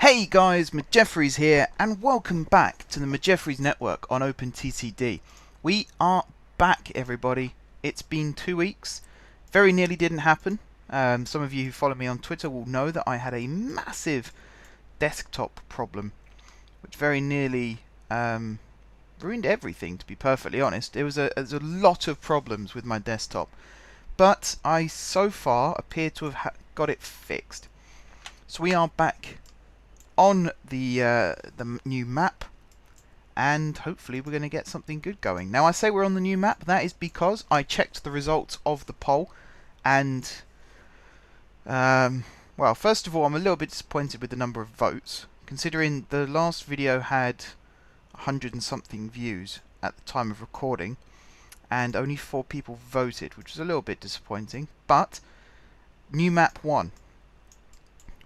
Hey guys, McJeffries here, and welcome back to the McJeffries Network on OpenTTD. We are back, everybody. It's been 2 weeks. Very nearly didn't happen. Some of you who follow me on Twitter will know that I had a massive desktop problem, which very nearly ruined everything, to be perfectly honest. There was a lot of problems with my desktop, but I so far appear to have got it fixed. So we are back on the new map, and hopefully we're going to get something good going. Now I say we're on the new map, that is because I checked the results of the poll, and well, first of all, I'm a little bit disappointed with the number of votes, considering the last video had 100 and something views at the time of recording, and only 4 people voted, which was a little bit disappointing. But new map won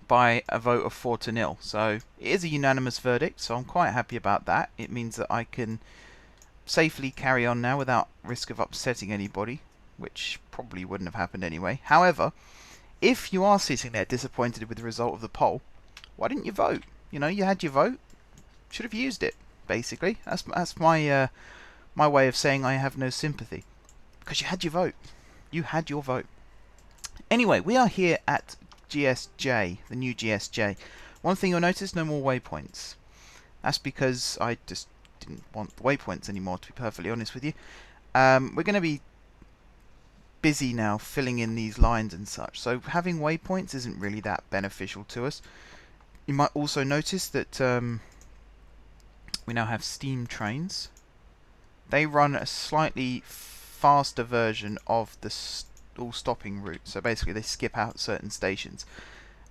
by a vote of 4-0. So it is a unanimous verdict, so I'm quite happy about that. It means that I can safely carry on now without risk of upsetting anybody, which probably wouldn't have happened anyway. However, if you are sitting there disappointed with the result of the poll, why didn't you vote? You know, you had your vote, should have used it, basically. That's my my way of saying I have no sympathy, because you had your vote. You had your vote. Anyway, we are here at GSJ, the new GSJ. One thing you'll notice, no more waypoints. That's because I just didn't want the waypoints anymore, to be perfectly honest with you. We're going to be busy now filling in these lines and such, so having waypoints isn't really that beneficial to us. You might also notice that we now have steam trains. They run a slightly faster version of the all stopping route, so basically they skip out certain stations,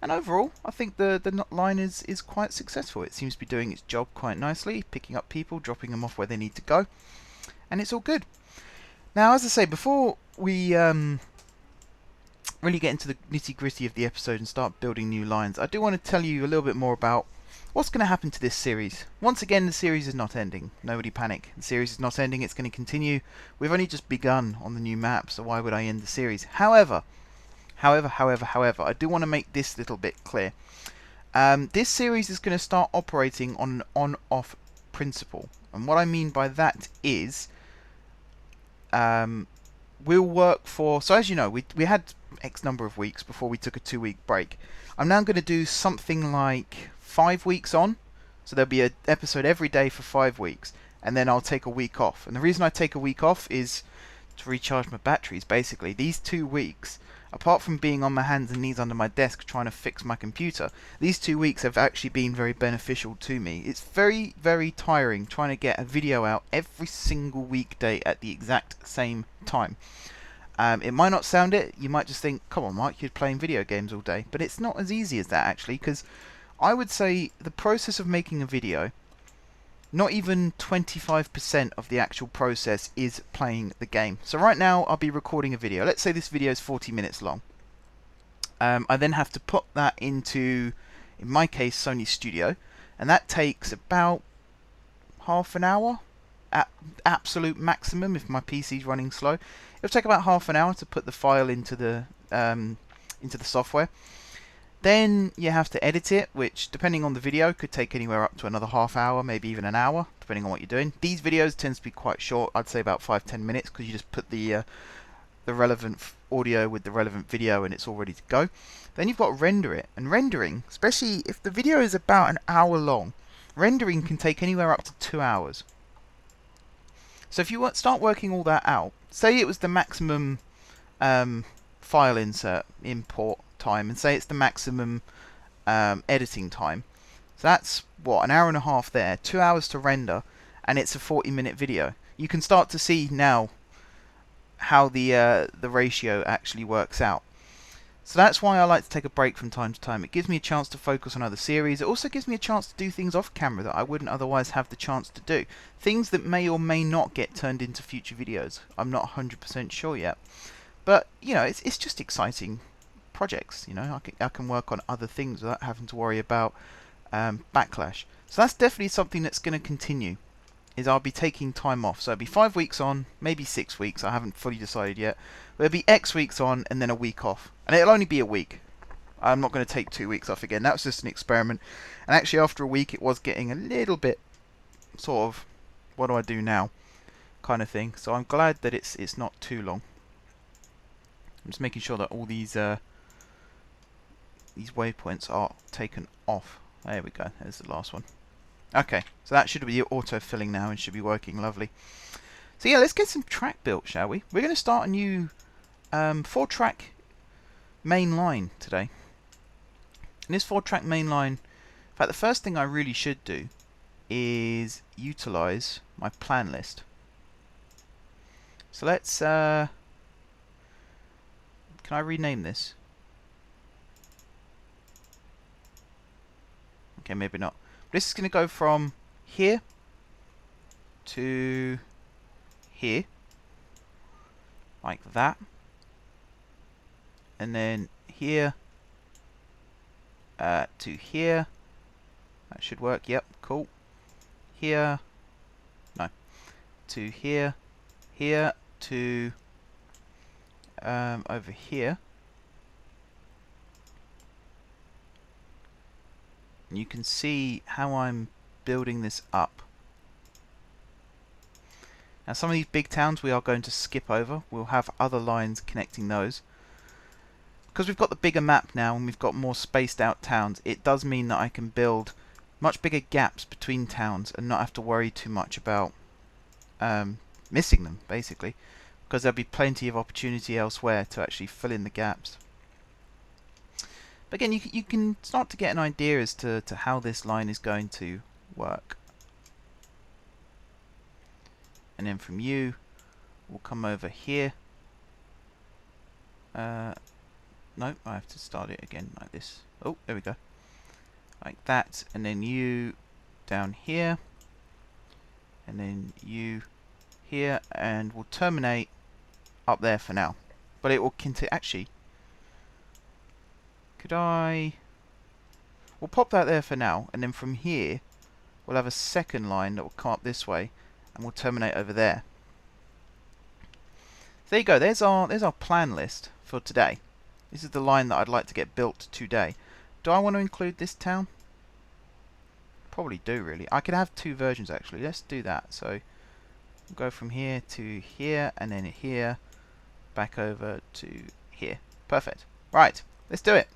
and overall I think the line is quite successful. It seems to be doing its job quite nicely, picking up people, dropping them off where they need to go, and it's all good. Now, as I say, before we really get into the nitty-gritty of the episode and start building new lines, I do want to tell you a little bit more about what's going to happen to this series. Once again, the series is not ending. Nobody panic. The series is not ending. It's going to continue. We've only just begun on the new map, so why would I end the series? However, I do want to make this little bit clear. This series is going to start operating on an on-off principle. And what I mean by that is we'll work for... So as you know, we had X number of weeks before we took a 2-week break. I'm now going to do something like 5 weeks on, so there'll be an episode every day for 5 weeks, and then I'll take a week off. And the reason I take a week off is to recharge my batteries, basically. These 2 weeks, apart from being on my hands and knees under my desk trying to fix my computer, these 2 weeks have actually been very beneficial to me. It's very, very tiring trying to get a video out every single weekday at the exact same time. It might not sound it, you might just think, come on Mike, you're playing video games all day, but it's not as easy as that actually, because I would say the process of making a video, not even 25% of the actual process is playing the game. So right now I'll be recording a video. Let's say this video is 40 minutes long. I then have to put that into, in my case, Sony Studio, and that takes about half an hour at absolute maximum if my PC's running slow. It'll take about half an hour to put the file into the software. Then you have to edit it, which, depending on the video, could take anywhere up to another half hour, maybe even an hour, depending on what you're doing. These videos tend to be quite short. I'd say about 5-10 minutes, because you just put the relevant audio with the relevant video, and it's all ready to go. Then you've got to render it, and rendering, especially if the video is about an hour long, rendering can take anywhere up to 2 hours. So if you start working all that out, say it was the maximum file insert, import time, and say it's the maximum editing time. So that's what, an hour and a half there, 2 hours to render, and it's a 40-minute video. You can start to see now how the ratio actually works out. So that's why I like to take a break from time to time. It gives me a chance to focus on other series. It also gives me a chance to do things off camera that I wouldn't otherwise have the chance to do. Things that may or may not get turned into future videos. I'm not 100% sure yet. But, you know, it's just exciting projects. You know, I can work on other things without having to worry about backlash. So that's definitely something that's going to continue. Is I'll be taking time off. So it'll be 5 weeks on, maybe 6 weeks. I haven't fully decided yet. But it'll be X weeks on and then a week off. And it'll only be a week. I'm not going to take 2 weeks off again. That was just an experiment. And actually, after a week, it was getting a little bit sort of, what do I do now kind of thing. So I'm glad that it's not too long. I'm just making sure that all these waypoints are taken off. There we go. There's the last one. Okay, so that should be auto-filling now and should be working lovely. So yeah, let's get some track built, shall we? We're going to start a new 4-track main line today. And this 4-track main line, in fact, the first thing I really should do is utilize my plan list. So let's, can I rename this? Okay, maybe not. This is going to go from here to here, like that, and then here to here. That should work. Yep, cool. Here, no, to here, here to over here. And you can see how I'm building this up. Now some of these big towns we are going to skip over. We'll have other lines connecting those. Because we've got the bigger map now and we've got more spaced out towns, it does mean that I can build much bigger gaps between towns and not have to worry too much about missing them, basically. Because there'll be plenty of opportunity elsewhere to actually fill in the gaps. But again, you can start to get an idea as to how this line is going to work. And then from you, we'll come over here. No, I have to start it again like this. Oh, there we go. Like that, and then you down here, and then you here, and we'll terminate up there for now. But it will continue. Actually, could I? We'll pop that there for now, and then from here, we'll have a second line that will come up this way, and we'll terminate over there. So there you go. There's our plan list for today. This is the line that I'd like to get built today. Do I want to include this town? Probably do, really. I could have 2 versions, actually. Let's do that. So we'll go from here to here, and then here, back over to here. Perfect. Right, let's do it.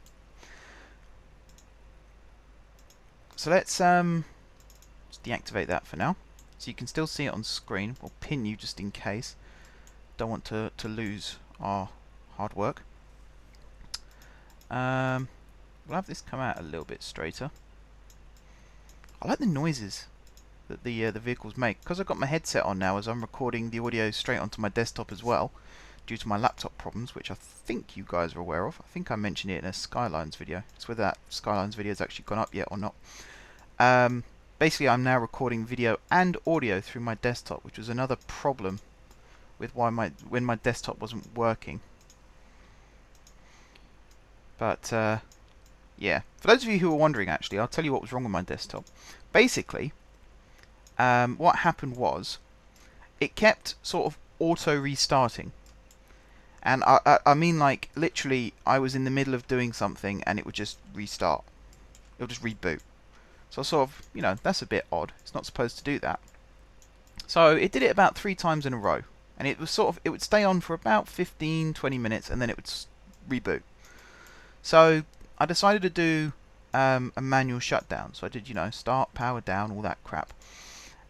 So let's deactivate that for now. So you can still see it on screen. We'll pin you just in case. Don't want to lose our hard work. We'll have this come out a little bit straighter. I like the noises that the vehicles make. Because I've got my headset on now as I'm recording the audio straight onto my desktop as well, due to my laptop problems, which I think you guys are aware of. I think I mentioned it in a Skylines video. It's whether that Skylines video has actually gone up yet or not. Basically, I'm now recording video and audio through my desktop, which was another problem with when my desktop wasn't working. But yeah, for those of you who are wondering, actually, I'll tell you what was wrong with my desktop. Basically, what happened was it kept sort of auto restarting, and I mean, like, literally, I was in the middle of doing something and it would just restart. It would just reboot. So sort of, you know, that's a bit odd. It's not supposed to do that. So it did it about 3 times in a row, and it was sort of, it would stay on for about 15-20 minutes and then it would reboot. So I decided to do a manual shutdown. So I did, you know, start, power down, all that crap.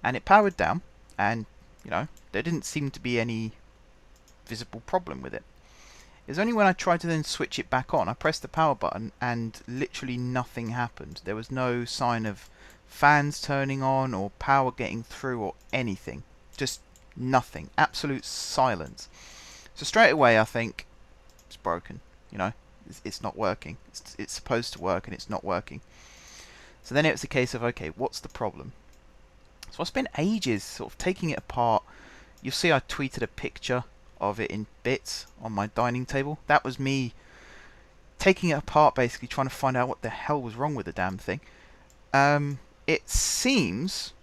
And it powered down, and, you know, there didn't seem to be any visible problem with it. It was only when I tried to then switch it back on, I pressed the power button, and literally nothing happened. There was no sign of fans turning on, or power getting through, or anything. Just nothing. Absolute silence. So straight away I think, it's broken, you know. It's not working. It's supposed to work and it's not working. So then it was a case of, okay, what's the problem? So I spent ages sort of taking it apart. You'll see I tweeted a picture of it in bits on my dining table. That was me taking it apart, basically trying to find out what the hell was wrong with the damn thing. It seems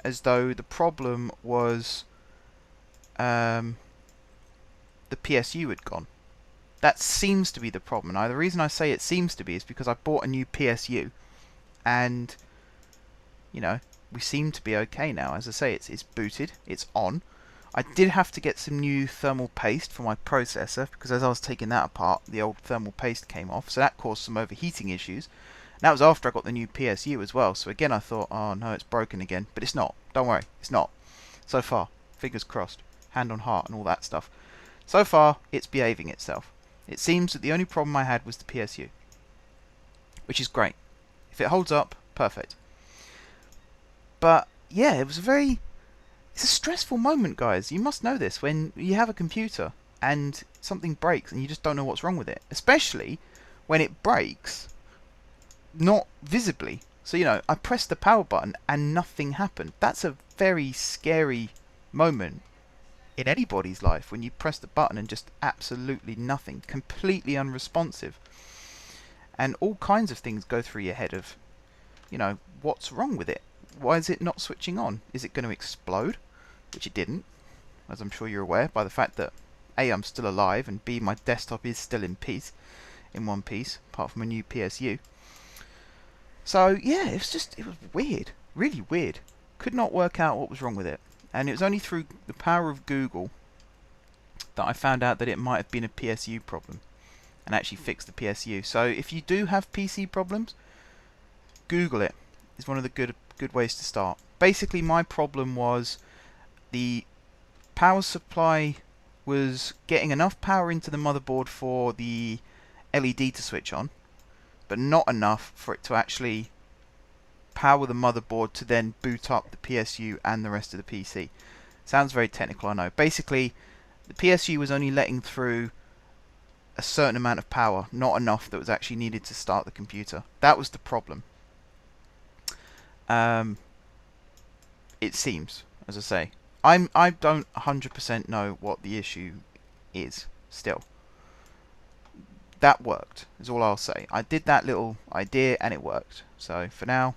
as though the problem was the PSU had gone. That seems to be the problem. Now, the reason I say it seems to be is because I bought a new PSU, and you know, we seem to be okay now. As I say, it's booted, it's on. I did have to get some new thermal paste for my processor, because as I was taking that apart, the old thermal paste came off, so that caused some overheating issues. And that was after I got the new PSU as well, so again I thought, oh no, it's broken again. But it's not. Don't worry, it's not. So far, fingers crossed, hand on heart and all that stuff. So far, it's behaving itself. It seems that the only problem I had was the PSU, which is great. If it holds up, perfect. But yeah, it's a stressful moment, guys. You must know this when you have a computer and something breaks and you just don't know what's wrong with it. Especially when it breaks not visibly. So, you know, I pressed the power button and nothing happened. That's a very scary moment in anybody's life, when you press the button and just absolutely nothing. Completely unresponsive. And all kinds of things go through your head of, you know, what's wrong with it? Why is it not switching on? Is it going to explode? Which it didn't, as I'm sure you're aware by the fact that A, I'm still alive, and B, my desktop is still in one piece, apart from a new PSU. So yeah, it was weird, really weird. Could not work out what was wrong with it, and it was only through the power of Google that I found out that it might have been a PSU problem, and actually fixed the PSU. So if you do have PC problems, Google it. It's one of the good ways to start. Basically, my problem was the power supply was getting enough power into the motherboard for the LED to switch on, but not enough for it to actually power the motherboard to then boot up the PSU and the rest of the PC. Sounds very technical, I know. Basically, the PSU was only letting through a certain amount of power, not enough that was actually needed to start the computer. That was the problem. It seems, as I say. I don't 100% know what the issue is still. That worked, is all I'll say. I did that little idea and it worked. So for now,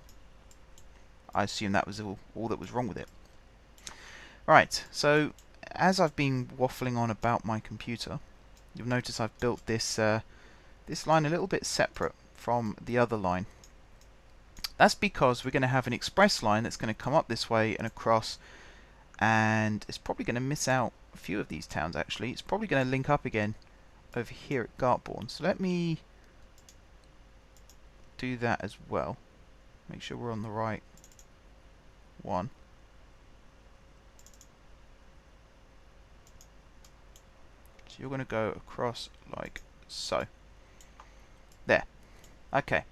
I assume that was all that was wrong with it. Right, so as I've been waffling on about my computer, you'll notice I've built this this line a little bit separate from the other line. That's because we're going to have an express line that's going to come up this way and across, and it's probably going to miss out a few of these towns actually. It's probably going to link up again over here at Dartborn. So let me do that as well. Make sure we're on the right one. So you're going to go across like so. There. Okay.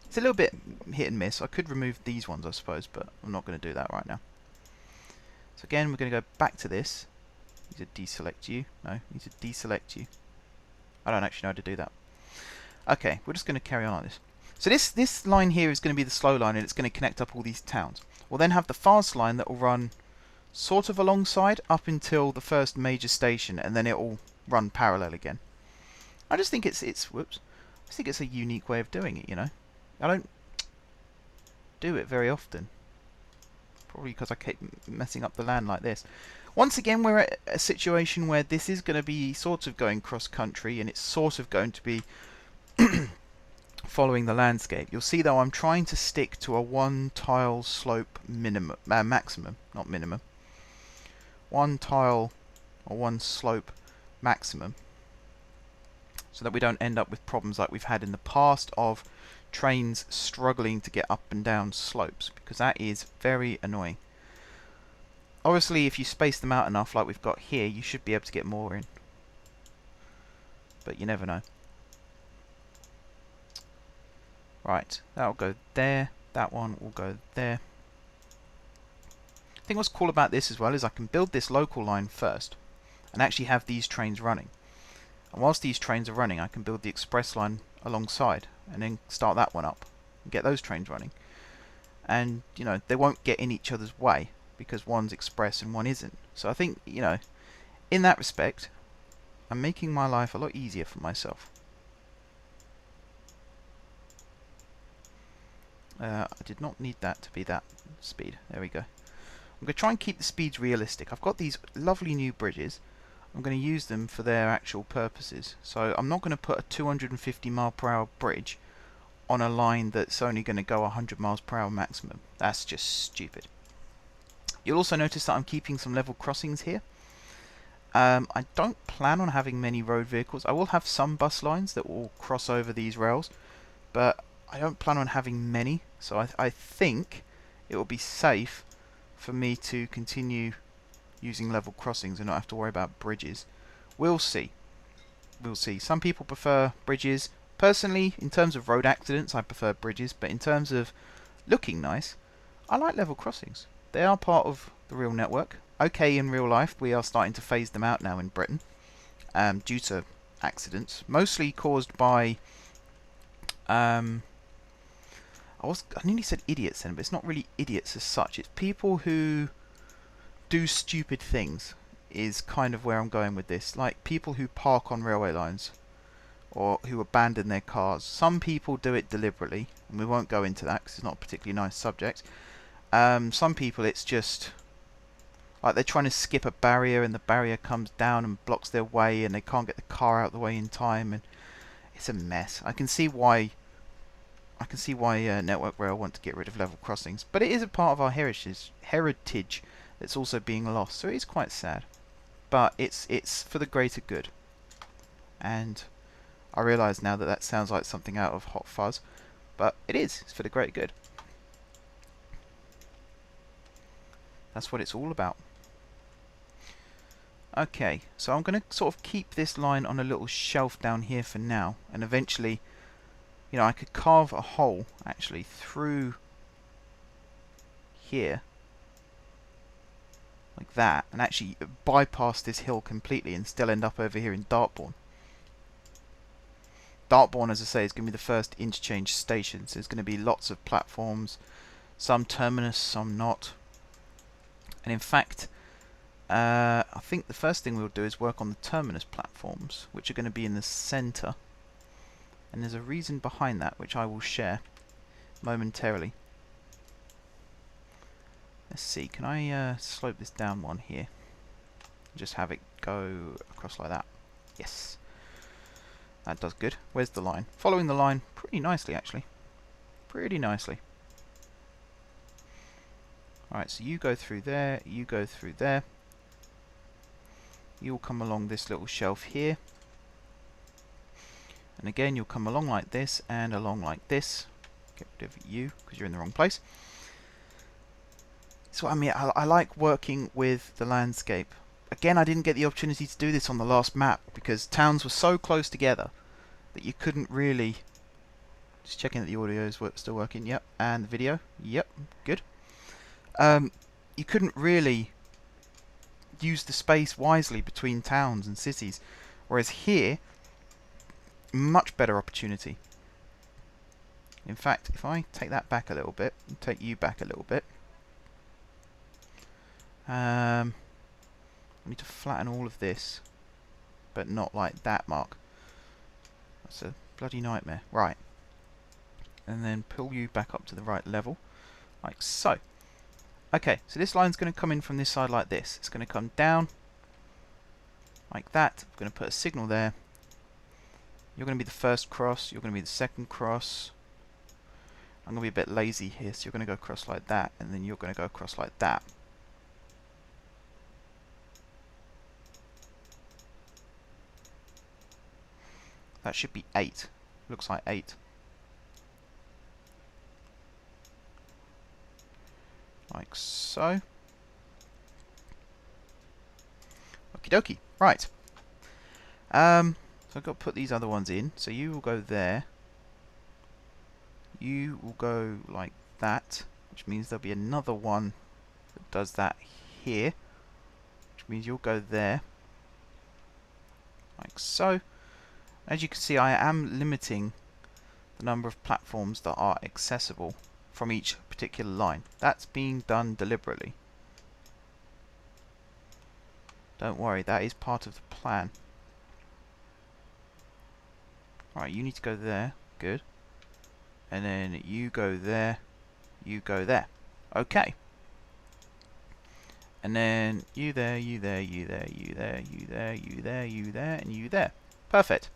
It's a little bit hit and miss. I could remove these ones, I suppose, but I'm not going to do that right now. So again, we're going to go back to this. Need to deselect you. No, need to deselect you. I don't actually know how to do that. Okay, we're just going to carry on like this. So this line here is going to be the slow line, and it's going to connect up all these towns. We'll then have the fast line that will run sort of alongside up until the first major station, and then it will run parallel again. I just think it's whoops. I think it's a unique way of doing it, you know. I don't do it very often. Probably because I keep messing up the land like this. Once again, we're at a situation where this is going to be sort of going cross-country, and it's sort of going to be following the landscape. You'll see, though, I'm trying to stick to a one-tile slope minimum, maximum, not minimum. One tile or one slope maximum, so that we don't end up with problems like we've had in the past of trains struggling to get up and down slopes, because that is very annoying. Obviously, if you space them out enough like we've got here, you should be able to get more in, but you never know. Right, that'll go there, that one will go there. I think what's cool about this as well is I can build this local line first and actually have these trains running, and whilst these trains are running I can build the express line alongside and then start that one up and get those trains running, and you know, they won't get in each other's way because one's express and one isn't. So I think, you know, in that respect I'm making my life a lot easier for myself. I did not need that to be that speed. There we go. I'm going to try and keep the speeds realistic. I've got these lovely new bridges. I'm going to use them for their actual purposes. So I'm not going to put a 250 mile per hour bridge on a line that's only going to go 100 miles per hour maximum. That's just stupid. You'll also notice that I'm keeping some level crossings here. I don't plan on having many road vehicles. I will have some bus lines that will cross over these rails, but I don't plan on having many, so I think it will be safe for me to continue using level crossings and not have to worry about bridges. We'll see. We'll see. Some people prefer bridges. Personally, in terms of road accidents, I prefer bridges, but in terms of looking nice, I like level crossings. They are part of the real network. Okay, in real life, we are starting to phase them out now in Britain due to accidents, mostly caused by I nearly said idiots then, but it's not really idiots as such. It's people who do stupid things is kind of where I'm going with this. Like people who park on railway lines or who abandon their cars. Some people do it deliberately, and we won't go into that because it's not a particularly nice subject. Some people, it's just like they're trying to skip a barrier and the barrier comes down and blocks their way and they can't get the car out of the way in time, and it's a mess. I can see why Network Rail want to get rid of level crossings, but it is a part of our heritage that's also being lost, so it is quite sad. But it's for the greater good, and I realise now that that sounds like something out of Hot Fuzz, but it is. It's for the greater good. That's what it's all about. Okay, so I'm going to sort of keep this line on a little shelf down here for now, and eventually, you know, I could carve a hole actually through here like that, and actually bypass this hill completely and still end up over here in Dartborn. Dartborn, as I say, is going to be the first interchange station, so there's going to be lots of platforms, some terminus, some not. And in fact, I think the first thing we'll do is work on the terminus platforms, which are going to be in the centre. And there's a reason behind that, which I will share momentarily. Let's see, can I slope this down one here? Just have it go across like that. Yes. That does good. Where's the line? Following the line pretty nicely, actually. Pretty nicely. Alright, so you go through there, you go through there. You'll come along this little shelf here. And again, you'll come along like this and along like this. Get rid of you, because you're in the wrong place. So I mean, I like working with the landscape. Again, I didn't get the opportunity to do this on the last map because towns were so close together that you couldn't really... Just checking that the audio is still working. Yep. And the video. Yep. Good. You couldn't really use the space wisely between towns and cities. Whereas here, much better opportunity. In fact, if I take that back a little bit, and take you back a little bit, I need to flatten all of this, but not like that, Mark. That's a bloody nightmare. Right. And then pull you back up to the right level, like so. Okay, so this line's going to come in from this side like this. It's going to come down, like that. I'm going to put a signal there. You're going to be the first cross, you're going to be the second cross. I'm going to be a bit lazy here, so you're going to go across like that, and then you're going to go across like that. That should be 8. Looks like 8. Like so. Okie dokie. Right. So I've got to put these other ones in. So you will go there. You will go like that, which means there'll be another one that does that here, which means you'll go there, like so. As you can see, I am limiting the number of platforms that are accessible from each particular line. That's being done deliberately. Don't worry, that is part of the plan. Alright, you need to go there. Good. And then you go there. You go there. Okay. And then you there, you there, you there, you there, you there, you there, you there, and you there. Perfect.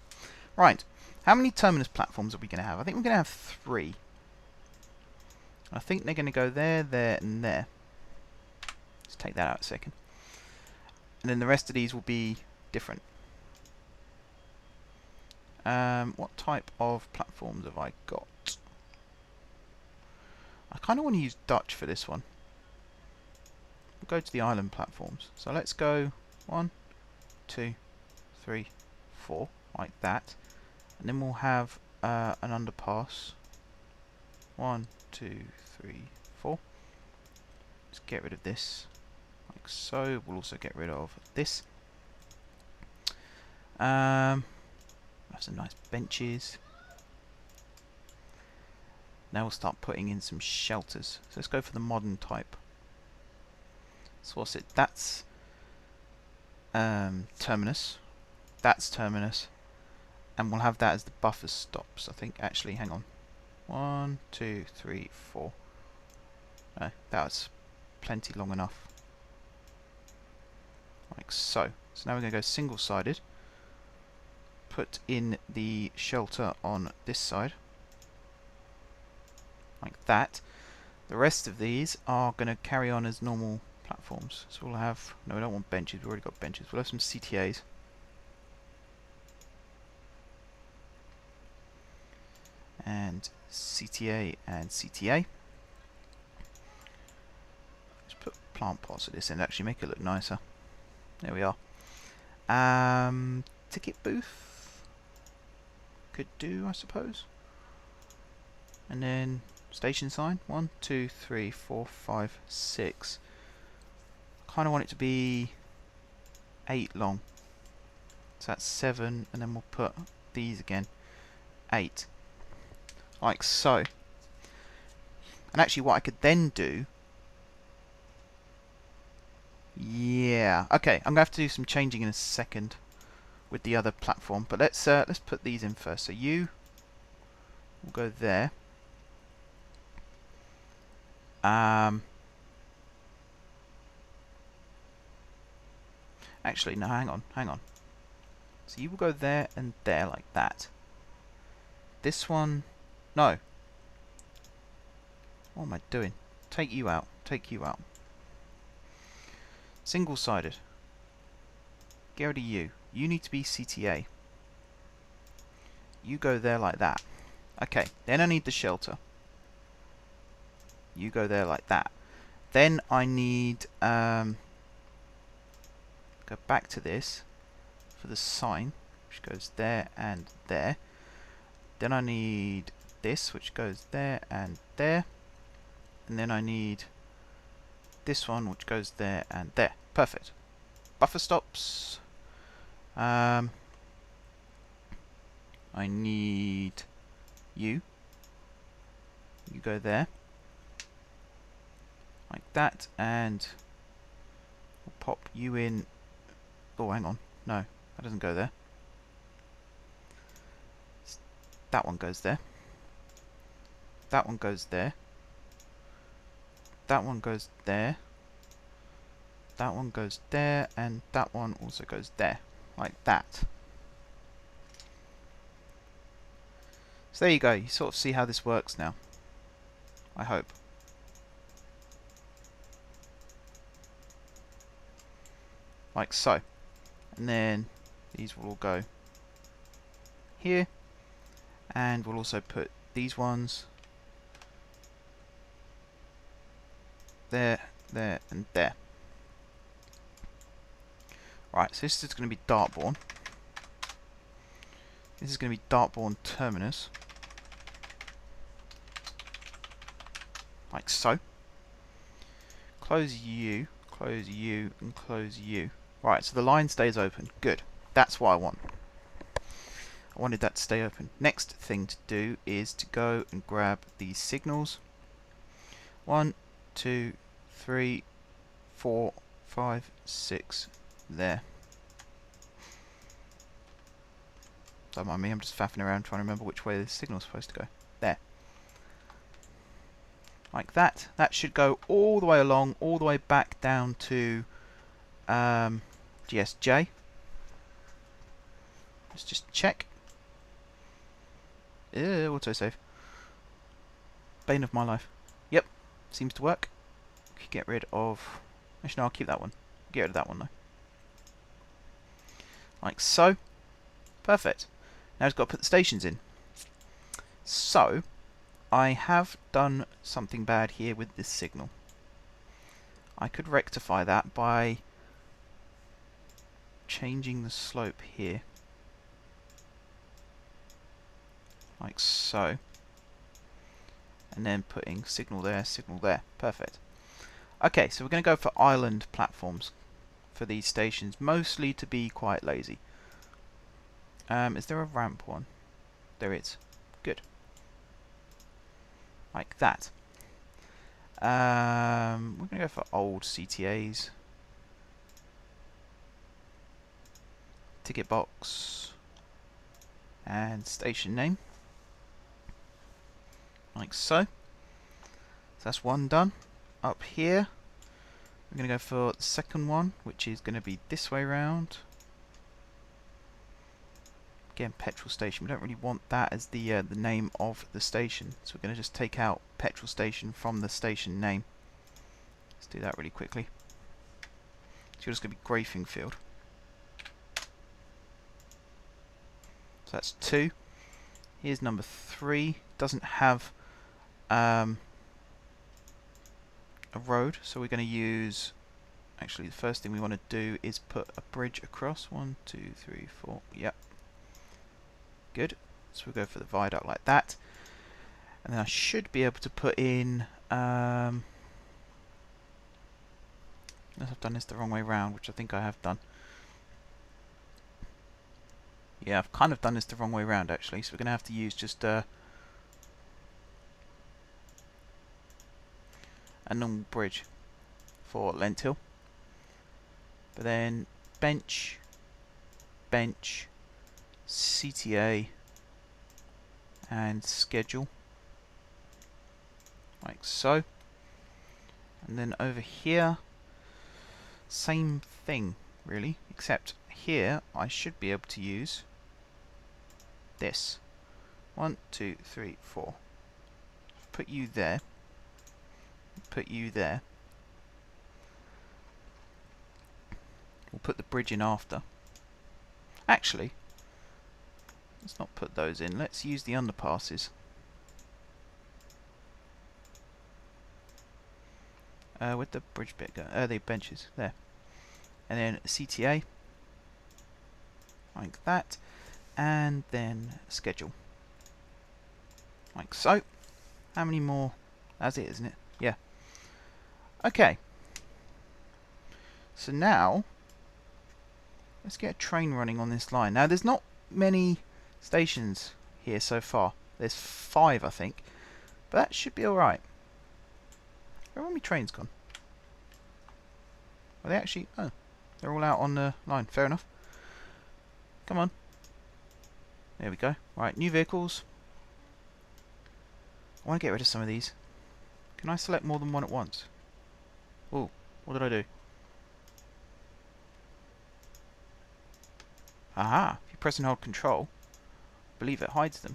Right. How many terminus platforms are we going to have? I think we're going to have 3. I think they're going to go there, there, and there. Let's take that out a second. And then the rest of these will be different. What type of platforms have I got? I kind of want to use Dutch for this one. We'll go to the island platforms. So let's go 1, 2, 3, 4, like that. And then we'll have an underpass. 1, 2, 3, 4. Let's get rid of this, like so. We'll also get rid of this. Have some nice benches. Now we'll start putting in some shelters. So let's go for the modern type. So what's it? That's terminus. That's terminus. And we'll have that as the buffer stops. I think actually, hang on. 1, 2, 3, 4. No, that's plenty long enough. Like so. So now we're going to go single-sided. Put in the shelter on this side. Like that. The rest of these are going to carry on as normal platforms. So we'll have... No, we don't want benches. We've already got benches. We'll have some CTAs. And CTA and CTA. Let's put plant pots at this end, actually make it look nicer. There we are. Ticket booth could do, I suppose. And then station sign. 1, 2, 3, 4, 5, 6. Kind of want it to be 8 long. So that's 7, and then we'll put these again. 8. Like so. And actually what I could then do... Yeah. Okay, I'm going to have to do some changing in a second with the other platform. But let's put these in first. So you will go there. Actually, no, hang on. So you will go there and there like that. This one... No. What am I doing? Take you out. Single-sided. Get rid of you. You need to be CTA. You go there like that. Okay, then I need the shelter. You go there like that. Then I need... go back to this for the sign, which goes there and there. Then I need this, which goes there and there. And then I need this one, which goes there and there. Perfect. Buffer stops. I need you. You go there. Like that. And we'll pop you in. Oh, hang on. No, that doesn't go there. That one goes there. That one goes there. That one goes there. That one goes there. And that one also goes there. Like that. So there you go. You sort of see how this works now. I hope. Like so. And then these will all go here. And we'll also put these ones there, there, and there. Right, so this is going to be Dartborn. This is going to be Dartborn terminus. Like so. Close you, and close you. Right, so the line stays open. Good. That's what I want. I wanted that to stay open. Next thing to do is to go and grab these signals. 1, 2, 3, 4, 5, 6. There. Don't mind me, I'm just faffing around trying to remember which way the signal's supposed to go. There. like that. That should go all the way along, all the way back down to GSJ. Let's just check. Autosave. Bane of my life. Yep, seems to work. Get rid of... Actually, no, I'll keep that one. Get rid of that one, though. Like so. Perfect. Now I've got to put the stations in. So, I have done something bad here with this signal. I could rectify that by changing the slope here. Like so. And then putting signal there, signal there. Perfect. Okay, so we're going to go for island platforms for these stations, mostly to be quite lazy. Is there a ramp one? There is. Good. Like that. We're going to go for old CTAs. Ticket box. And station name. Like so. So that's one done. Up here, we're going to go for the second one, which is going to be this way round. Again, petrol station. We don't really want that as the name of the station, so we're going to just take out petrol station from the station name. Let's do that really quickly. So it's going to be Grafingfield. So that's 2. Here's number 3. Doesn't have a road, so we're going to use... Actually, the first thing we want to do is put a bridge across. 1, 2, 3, 4. Yep. Good. So we'll go for the viaduct like that. And then I should be able to put in... unless I've done this the wrong way round, which I think I have done. Yeah, I've kind of done this the wrong way round, actually. So we're going to have to use just a normal bridge for Lentil. But then bench, bench, CTA, and schedule. Like so. And then over here, same thing, really. Except here, I should be able to use this. 1, 2, 3, 4. Put you there. Put you there. We'll put the bridge in after. Actually, let's not put those in. Let's use the underpasses. Where'd the bridge bit go? The benches. There. And then CTA. Like that. And then schedule. Like so. How many more? That's it, isn't it? Yeah. Okay. So now, let's get a train running on this line. Now, there's not many stations here so far. There's 5, I think. But that should be alright. Where are my trains gone? Are they actually... Oh, they're all out on the line. Fair enough. Come on. There we go. Right, new vehicles. I want to get rid of some of these. Can I select more than one at once? Oh, what did I do? Aha! If you press and hold control, I believe it hides them.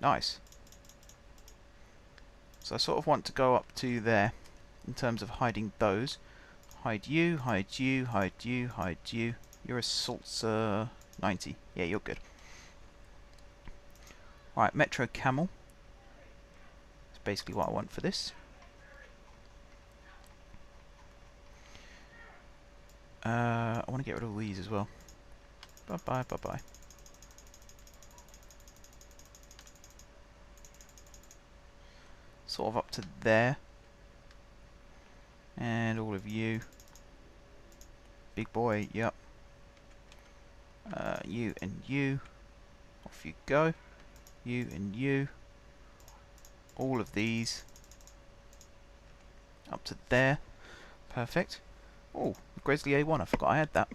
Nice. So I sort of want to go up to there in terms of hiding those. Hide you, hide you, hide you, hide you. Your assault's 90. Yeah, you're good. Right, Metro Camel. That's basically what I want for this. I want to get rid of all these as well. Bye-bye, bye-bye. Sort of up to there. And all of you. Big boy, yep. You and you. Off you go. You and you. All of these. Up to there. Perfect. Oh, the Grizzly A1, I forgot I had that.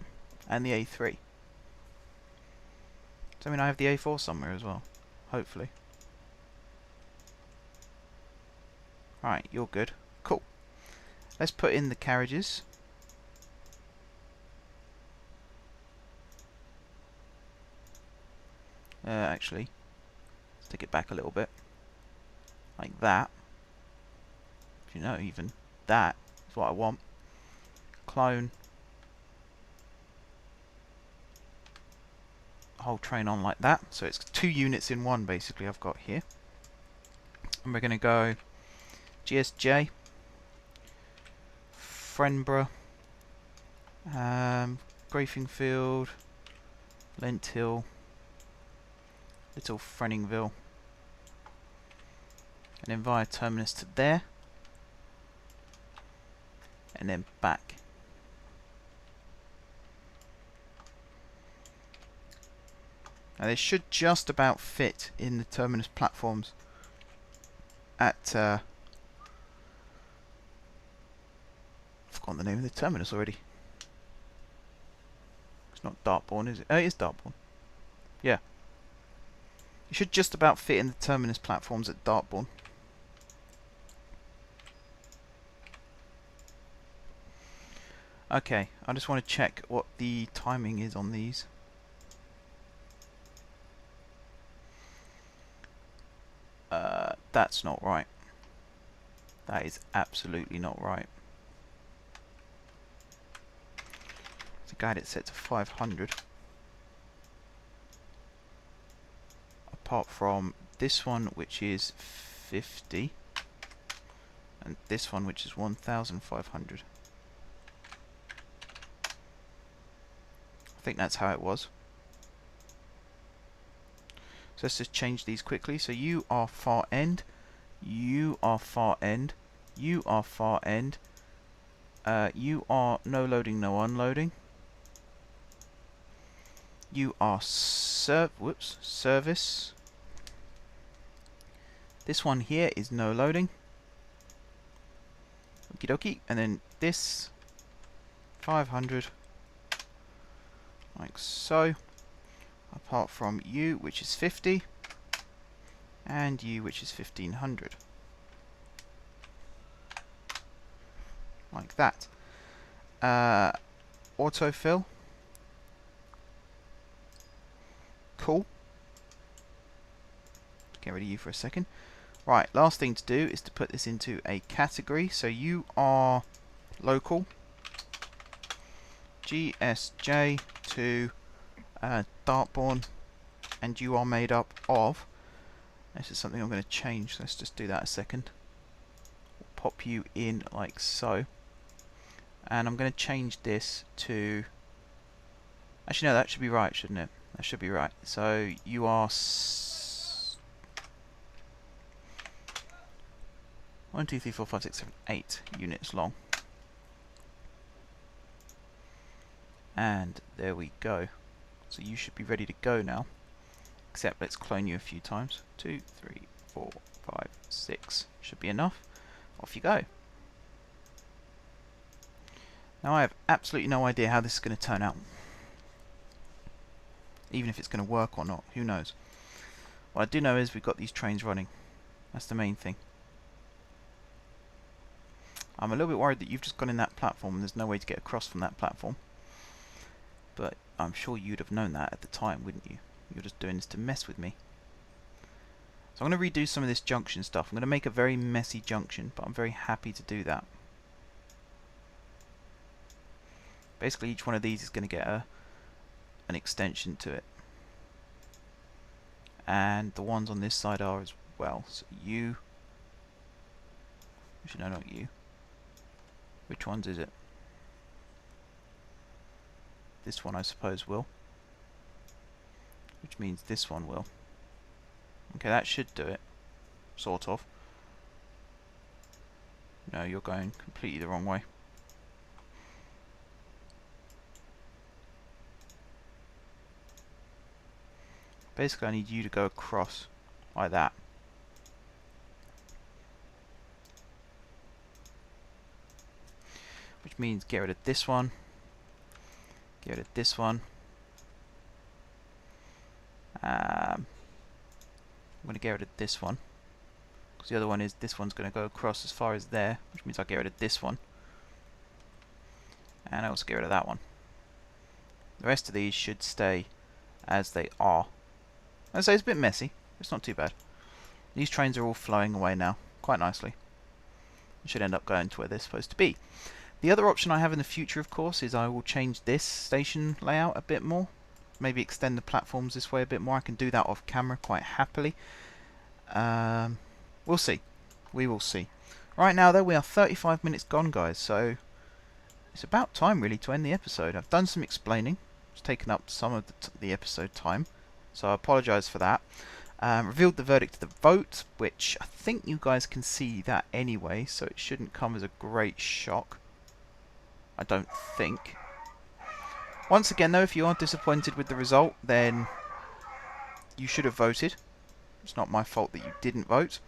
And the A3. Does that mean I have the A4 somewhere as well? Hopefully. Right, you're good. Cool. Let's put in the carriages. Actually, let's take it back a little bit. Like that. You know, even that is what I want. Clone. Whole train on like that. So it's 2 units in one, basically, I've got here. And we're going to go GSJ, Friendborough, Grafingfield, Lenthill, Little Frenningville, and then via terminus to there, and then back. Now they should just about fit in the terminus platforms at I've forgotten the name of the terminus already. It's not Dartborn, is it? Oh, it is Dartborn. Yeah. It should just about fit in the terminus platforms at Dartborn. Okay, I just want to check what the timing is on these. That's not right. That is absolutely not right. The guide it's set to 500. Apart from this one, which is 50, and this one, which is 1,500. I think that's how it was. So let's just change these quickly. So you are far end, you are far end, you are far end, you are no loading, no unloading. You are service. This one here is no loading. Okie dokie. And then this 500, like so. Apart from you, which is 50, and you, which is 1,500. Like that. Autofill. Cool. Get rid of you for a second. Right, last thing to do is to put this into a category. So you are local. GSJ to Dartborn, and you are made up of, this is something I'm going to change, so let's just do that a second. Pop you in like so, and I'm going to change this to, actually no, that should be right, shouldn't it? That should be right. So you are 1, 2, 3, 4, 5, 6, 7, 8 units long. And there we go. So you should be ready to go now. Except let's clone you a few times. 2, 3, 4, 5, 6. Should be enough. Off you go. Now I have absolutely no idea how this is going to turn out. Even if it's going to work or not. Who knows. What I do know is we've got these trains running. That's the main thing. I'm a little bit worried that you've just gone in that platform and there's no way to get across from that platform. But I'm sure you'd have known that at the time, wouldn't you? You're just doing this to mess with me. So I'm going to redo some of this junction stuff. I'm going to make a very messy junction, but I'm very happy to do that. Basically, each one of these is going to get an extension to it. And the ones on this side are as well. So you... Actually, no, not you. Which ones is it? This one, I suppose, will. Which means this one will. Okay, that should do it. Sort of. No, you're going completely the wrong way. Basically, I need you to go across like that. Which means get rid of this one. Get rid of this one. I'm going to get rid of this one because The other one is, this one's going to go across as far as there, which means I'll get rid of this one. And I also get rid of that one. The rest of these should stay as they are. I'd say it's a bit messy, but it's not too bad. These trains are all flowing away now, quite nicely. It should end up going to where they're supposed to be. The other option I have in the future, of course, is I will change this station layout a bit more. Maybe extend the platforms this way a bit more. I can do that off camera quite happily. We'll see. We will see. Right now, though, we are 35 minutes gone, guys, so it's about time, really, to end the episode. I've done some explaining. It's taken up some of the episode time, so I apologise for that. Revealed the verdict of the vote, which I think you guys can see that anyway, so it shouldn't come as a great shock. I don't think. Once again, though, if you are disappointed with the result, then you should have voted. It's not my fault that you didn't vote.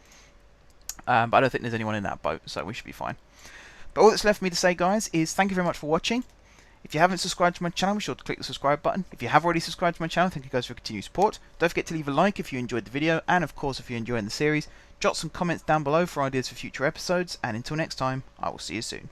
But I don't think there's anyone in that boat, so we should be fine. But all that's left for me to say, guys, is thank you very much for watching. If you haven't subscribed to my channel, be sure to click the subscribe button. If you have already subscribed to my channel, thank you guys for your continued support. Don't forget to leave a like if you enjoyed the video, and of course if you're enjoying the series, jot some comments down below for ideas for future episodes, and until next time, I will see you soon.